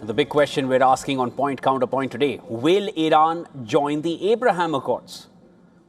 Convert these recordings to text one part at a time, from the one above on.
The big question we're asking on Point Counterpoint today, will Iran join the Abraham Accords?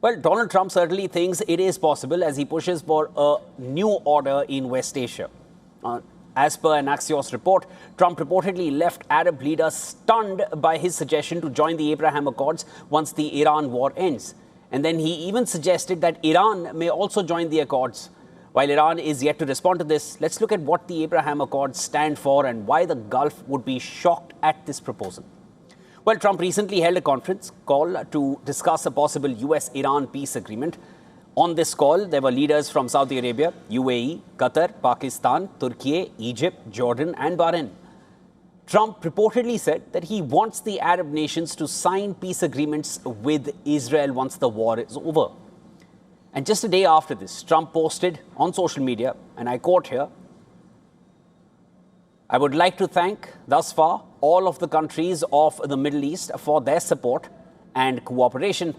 Well, Donald Trump certainly thinks it is possible as he pushes for a new order in West Asia. As per an Axios report, Trump reportedly left Arab leaders stunned by his suggestion to join the Abraham Accords once the Iran war ends. And then he even suggested that Iran may also join the Accords. While Iran is yet to respond to this, let's look at what the Abraham Accords stand for and why the Gulf would be shocked at this proposal. Well, Trump recently held a conference call to discuss a possible US-Iran peace agreement. On this call, there were leaders from Saudi Arabia, UAE, Qatar, Pakistan, Turkey, Egypt, Jordan, and Bahrain. Trump reportedly said that he wants the Arab nations to sign peace agreements with Israel once the war is over. And just a day after this, Trump posted on social media, and I quote here, "I would like to thank, thus far, all of the countries of the Middle East for their support and cooperation,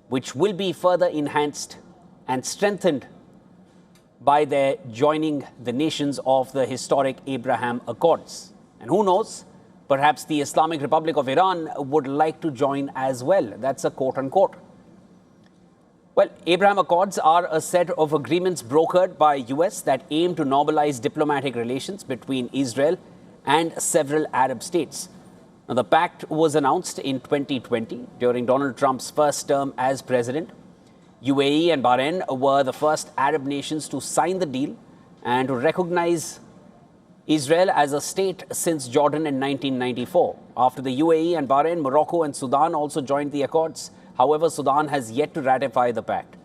which will be further enhanced and strengthened by their joining the nations of the historic Abraham Accords. And who knows, perhaps the Islamic Republic of Iran would like to join as well." That's a quote unquote. Well, Abraham Accords are a set of agreements brokered by US that aim to normalize diplomatic relations between Israel and several Arab states. Now, the pact was announced in 2020 during Donald Trump's first term as president. UAE and Bahrain were the first Arab nations to sign the deal and to recognize Israel as a state since Jordan in 1994. After the UAE and Bahrain, Morocco and Sudan also joined the accords. However, Sudan has yet to ratify the pact.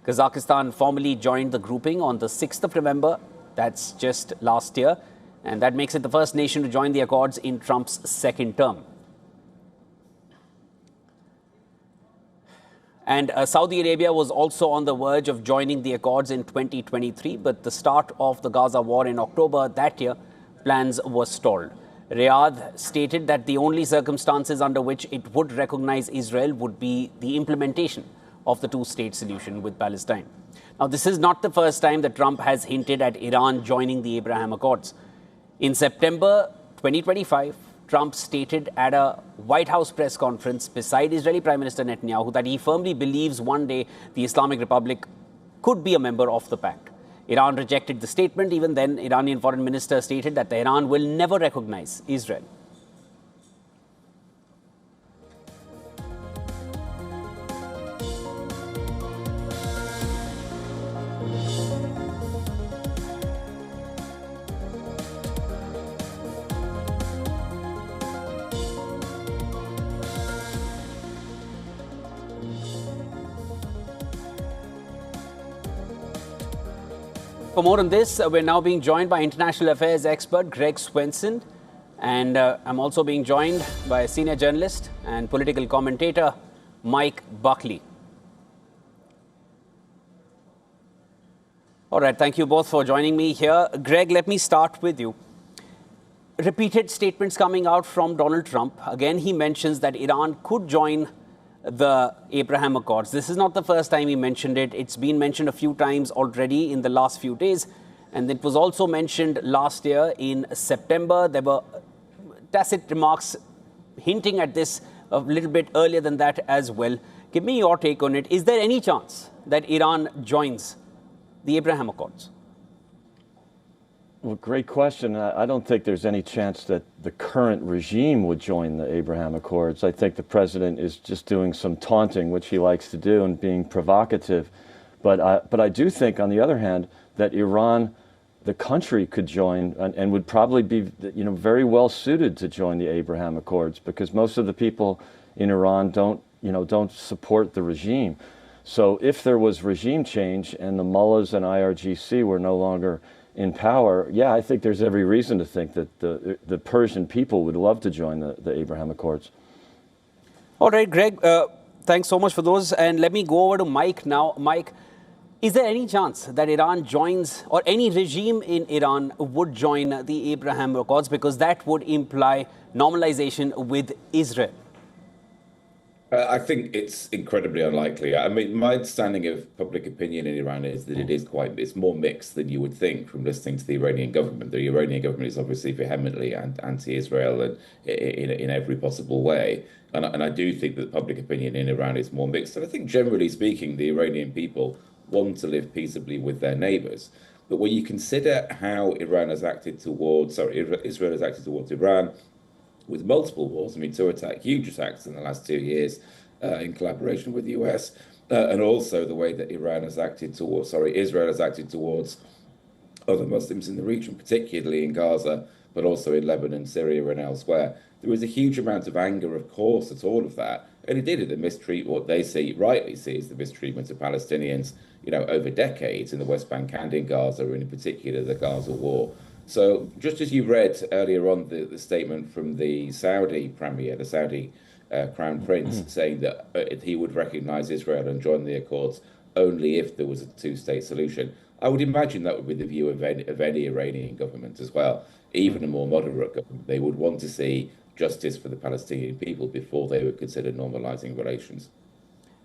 Kazakhstan formally joined the grouping on the 6th of November. That's just last year. And that makes it the first nation to join the accords in Trump's second term. And Saudi Arabia was also on the verge of joining the accords in 2023. But the start of the Gaza war in October that year, plans were stalled. Riyadh stated that the only circumstances under which it would recognize Israel would be the implementation of the two-state solution with Palestine. Now, this is not the first time that Trump has hinted at Iran joining the Abraham Accords. In September 2025, Trump stated at a White House press conference beside Israeli Prime Minister Netanyahu that he firmly believes one day the Islamic Republic could be a member of the pact. Iran rejected the statement. Even then, Iranian foreign minister stated that Iran will never recognize Israel. For more on this, we're now being joined by international affairs expert Greg Swenson. And I'm also being joined by senior journalist and political commentator Mike Buckley. All right, thank you both for joining me here. Greg, let me start with you. Repeated statements coming out from Donald Trump. Again, he mentions that Iran could join the Abraham Accords. This is not the first time he mentioned it. It's been mentioned a few times already in the last few days. And it was also mentioned last year in September. There were tacit remarks hinting at this a little bit earlier than that as well. Give me your take on it. Is there any chance that Iran joins the Abraham Accords? Well, great question. I don't think there's any chance that the current regime would join the Abraham Accords. I think the president is just doing some taunting, which he likes to do, and being provocative. But I do think, on the other hand, that Iran, the country, could join and would probably be, very well suited to join the Abraham Accords, because most of the people in Iran don't support the regime. So if there was regime change and the mullahs and IRGC were no longer in power, I think there's every reason to think that the Persian people would love to join the Abraham Accords. All right, Greg, thanks so much for those. And let me go over to Mike now. Mike, is there any chance that Iran joins, or any regime in Iran would join the Abraham Accords, because that would imply normalization with Israel? I think it's incredibly unlikely. I mean, my understanding of public opinion in Iran is that it's more mixed than you would think from listening to the Iranian government. The Iranian government is obviously vehemently anti-Israel and in every possible way. And I do think that public opinion in Iran is more mixed. And I think generally speaking, the Iranian people want to live peaceably with their neighbors. But when you consider how Israel has acted towards Iran, with multiple wars. I mean, huge attacks in the last 2 years in collaboration with the US, and also the way that Israel has acted towards other Muslims in the region, particularly in Gaza, but also in Lebanon, Syria, and elsewhere. There was a huge amount of anger, of course, at all of that. And it did what they rightly see as the mistreatment of Palestinians, over decades in the West Bank and in Gaza, and in particular the Gaza war. So just as you read earlier on the statement from the Saudi premier, the Saudi Crown Prince, saying that he would recognize Israel and join the Accords only if there was a two-state solution, I would imagine that would be the view of any Iranian government as well, even a more moderate government. They would want to see justice for the Palestinian people before they would consider normalizing relations.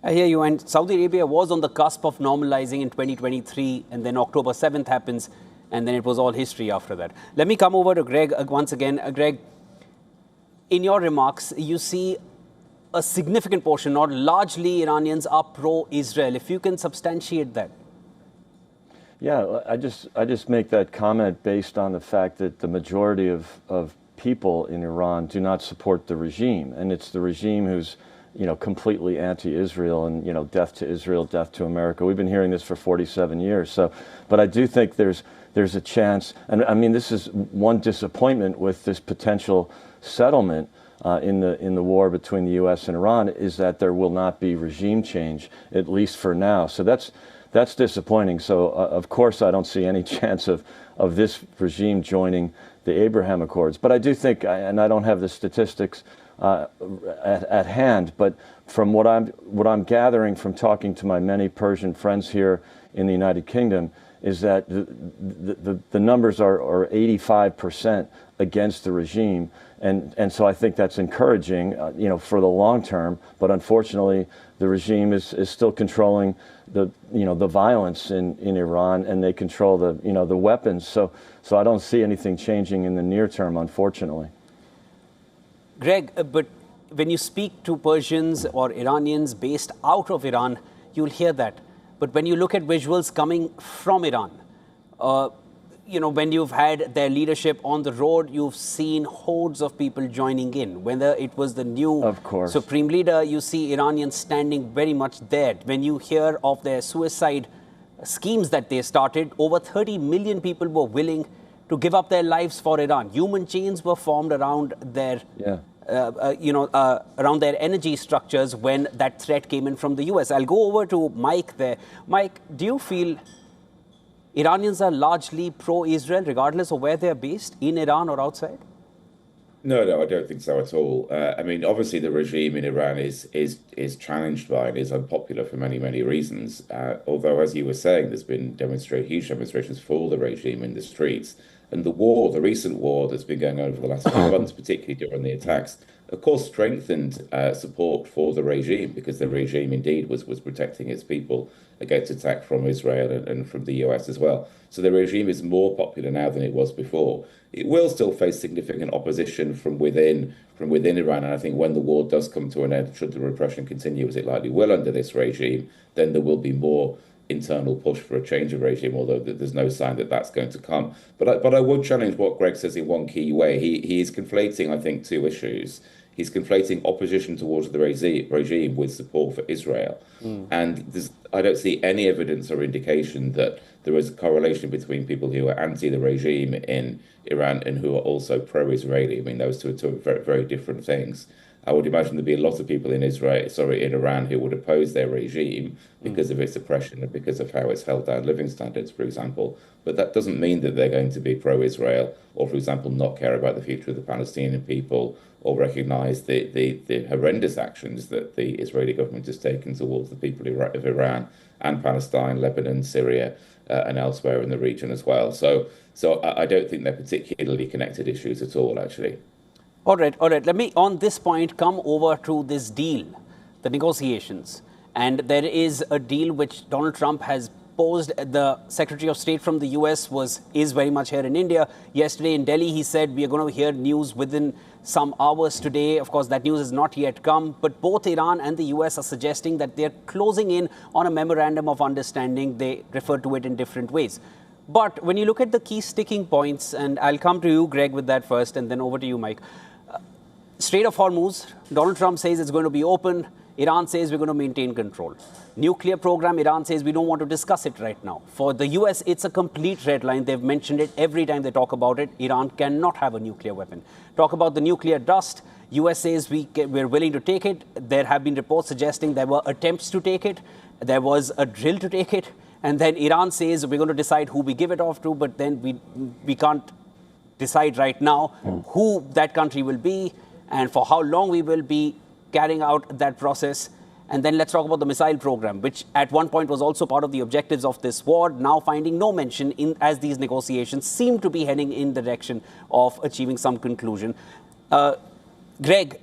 I hear you. And Saudi Arabia was on the cusp of normalizing in 2023, and then October 7th happens, and then it was all history after that. Let me come over to Greg once again. Greg, in your remarks, you see a significant portion, or largely Iranians, are pro-Israel. If you can substantiate that. Yeah, I just make that comment based on the fact that the majority of people in Iran do not support the regime, and it's the regime who's completely anti-Israel and death to Israel, death to America. We've been hearing this for 47 years. So, but I do think there's a chance, and I mean this is one disappointment with this potential settlement in the war between the U.S. and Iran, is that there will not be regime change, at least for now. So that's disappointing. So of course I don't see any chance of this regime joining the Abraham Accords. But I do think, and I don't have the statistics at hand, but from what I'm gathering from talking to my many Persian friends here in the United Kingdom, is that the numbers are 85% against the regime, and so I think that's encouraging, for the long term. But unfortunately, the regime is still controlling the violence in Iran, and they control the weapons. So I don't see anything changing in the near term, unfortunately. Greg, but when you speak to Persians or Iranians based out of Iran, you'll hear that. But when you look at visuals coming from Iran, when you've had their leadership on the road, you've seen hordes of people joining in. Whether it was the new supreme leader, you see Iranians standing very much there. When you hear of their suicide schemes that they started, over 30 million people were willing to give up their lives for Iran. Human chains were formed around their, around their energy structures when that threat came in from the US. I'll go over to Mike there. Mike, do you feel Iranians are largely pro-Israel, regardless of where they're based, in Iran or outside? No, I don't think so at all. I mean, obviously, the regime in Iran is challenged by and is unpopular for many, many reasons. Although, as you were saying, there's been huge demonstrations for the regime in the streets. And the recent war that's been going on over the last few months, particularly during the attacks, of course, strengthened support for the regime, because the regime indeed was protecting its people against attack from Israel and from the US as well. So the regime is more popular now than it was before. It will still face significant opposition from within Iran. And I think when the war does come to an end, should the repression continue, as it likely will under this regime, then there will be more internal push for a change of regime, although there's no sign that that's going to come. But I would challenge what Greg says in one key way. He is conflating, I think, two issues. He's conflating opposition towards the regime with support for Israel. And I don't see any evidence or indication that there is a correlation between people who are anti the regime in Iran and who are also pro-Israeli. I mean, those two are very, very different things. I would imagine there'd be a lot of people in Iran who would oppose their regime because of its oppression and because of how it's held down living standards, for example. But that doesn't mean that they're going to be pro-Israel or, for example, not care about the future of the Palestinian people or recognize the horrendous actions that the Israeli government has taken towards the people of Iran and Palestine, Lebanon, Syria, and elsewhere in the region as well. So I don't think they're particularly connected issues at all, actually. All right. Let me, on this point, come over to this deal the negotiations, and there is a deal which Donald Trump has posed. The Secretary of State from the US is very much here in India. Yesterday in Delhi, he said we are going to hear news within some hours today. Of course, that news has not yet come, but both Iran and the US are suggesting that they're closing in on a memorandum of understanding. They refer to it in different ways. But when you look at the key sticking points, and I'll come to you, Greg, with that first, and then over to you, Mike. Strait of Hormuz, Donald Trump says it's going to be open. Iran says we're going to maintain control. Nuclear program, Iran says we don't want to discuss it right now. For the US, it's a complete red line. They've mentioned it every time they talk about it. Iran cannot have a nuclear weapon. Talk about the nuclear dust. US says we're willing to take it. There have been reports suggesting there were attempts to take it. There was a drill to take it. And then Iran says we're going to decide who we give it off to, but then we can't decide right now who that country will be and for how long we will be carrying out that process. And then let's talk about the missile program, which at one point was also part of the objectives of this war, now finding no mention as these negotiations seem to be heading in the direction of achieving some conclusion. Greg,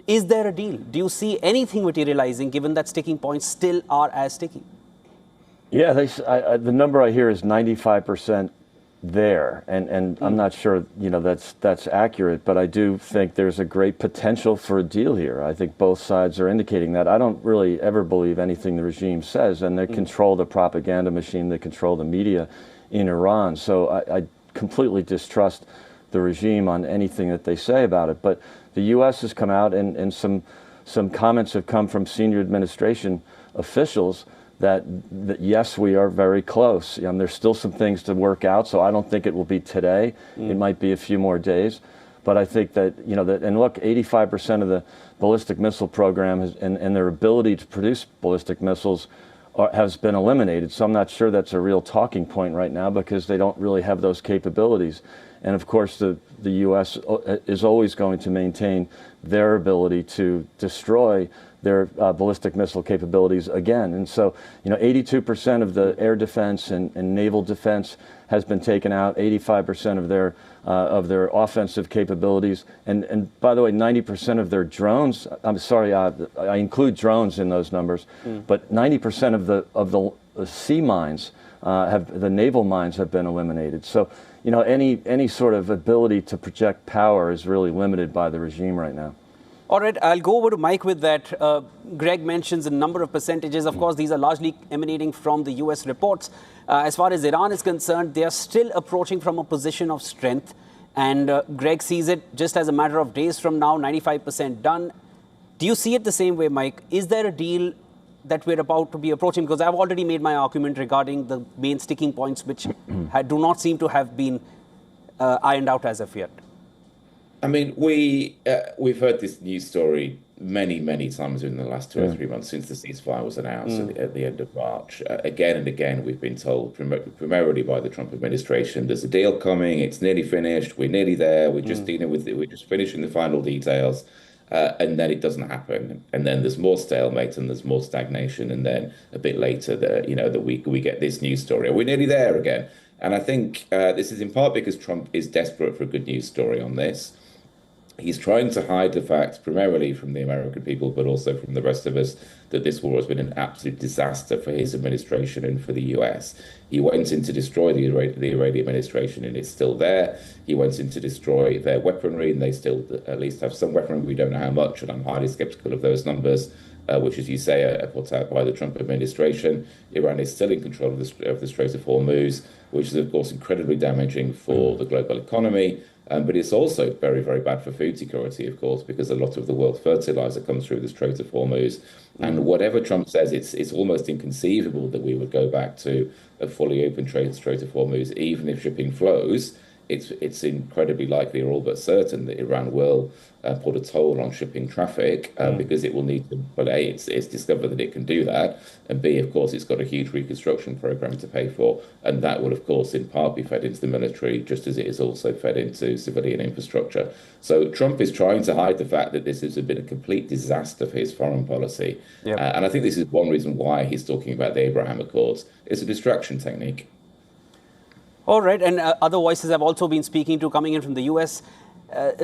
is there a deal? Do you see anything materializing given that sticking points still are as sticky? Yeah, the number I hear is 95% there, and I'm not sure that's accurate, but I do think there's a great potential for a deal here. I think both sides are indicating that. I don't really ever believe anything the regime says, and they control the propaganda machine, they control the media in Iran. So I completely distrust the regime on anything that they say about it. But the U.S. has come out, and some comments have come from senior administration officials that yes, we are very close. There's still some things to work out, so I don't think it will be today. It might be a few more days. But I think that, and look, 85% of the ballistic missile program and their ability to produce ballistic missiles has been eliminated. So I'm not sure that's a real talking point right now because they don't really have those capabilities. And of course, the U.S. is always going to maintain their ability to destroy their ballistic missile capabilities again. And so, 82% of the air defense and naval defense has been taken out, 85% of their offensive capabilities. And by the way, 90% of their drones, I'm sorry, I include drones in those numbers, but 90% of the sea mines, the naval mines have been eliminated. So, any sort of ability to project power is really limited by the regime right now. All right, I'll go over to Mike with that. Greg mentions a number of percentages. Of course, these are largely emanating from the U.S. reports. As far as Iran is concerned, they are still approaching from a position of strength. And Greg sees it just as a matter of days from now, 95% done. Do you see it the same way, Mike? Is there a deal that we're about to be approaching? Because I've already made my argument regarding the main sticking points, which do not seem to have been ironed out as of yet. I mean, we've heard this news story many times in the last 2 or 3 months since the ceasefire was announced at the end of March. Again and again, we've been told primarily by the Trump administration, there's a deal coming, it's nearly finished, we're nearly there, we're just dealing with it, we're just finishing the final details, and then it doesn't happen. And then there's more stalemate and there's more stagnation, and then a bit later, we get this news story, we're nearly there again. And I think this is in part because Trump is desperate for a good news story on this. He's trying to hide the fact, primarily from the American people, but also from the rest of us, that this war has been an absolute disaster for his administration and for the US. He went in to destroy the Iranian administration, and it's still there. He went in to destroy their weaponry, and they still at least have some weaponry. We don't know how much, and I'm highly skeptical of those numbers, which, as you say, are put out by the Trump administration. Iran is still in control of the Strait of Hormuz, which is, of course, incredibly damaging for the global economy. But it's also very bad for food security, of course, because a lot of the world's fertilizer comes through the Strait of Hormuz. And whatever Trump says, it's almost inconceivable that we would go back to a fully open Strait of Hormuz, even if shipping flows. It's incredibly likely, or all but certain, that Iran will put a toll on shipping traffic because it will need to. But A, it's discovered that it can do that, and B, of course, it's got a huge reconstruction program to pay for, and that will, of course, in part be fed into the military, just as it is also fed into civilian infrastructure. So Trump is trying to hide the fact that this has been a complete disaster for his foreign policy, and I think this is one reason why he's talking about the Abraham Accords. It's a distraction technique. All right, and other voices I've also been speaking to coming in from the US.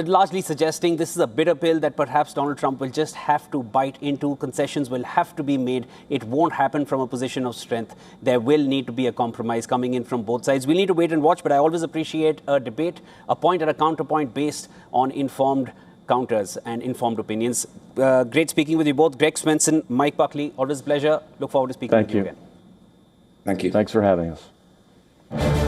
largely suggesting this is a bitter pill that perhaps Donald Trump will just have to bite into. Concessions will have to be made. It won't happen from a position of strength. There will need to be a compromise coming in from both sides. We'll need to wait and watch, but I always appreciate a debate, a point and a counterpoint based on informed counters and informed opinions. Great speaking with you both. Greg Swenson, Mike Buckley, always a pleasure. Look forward to speaking with you again. Thank you. Thanks for having us.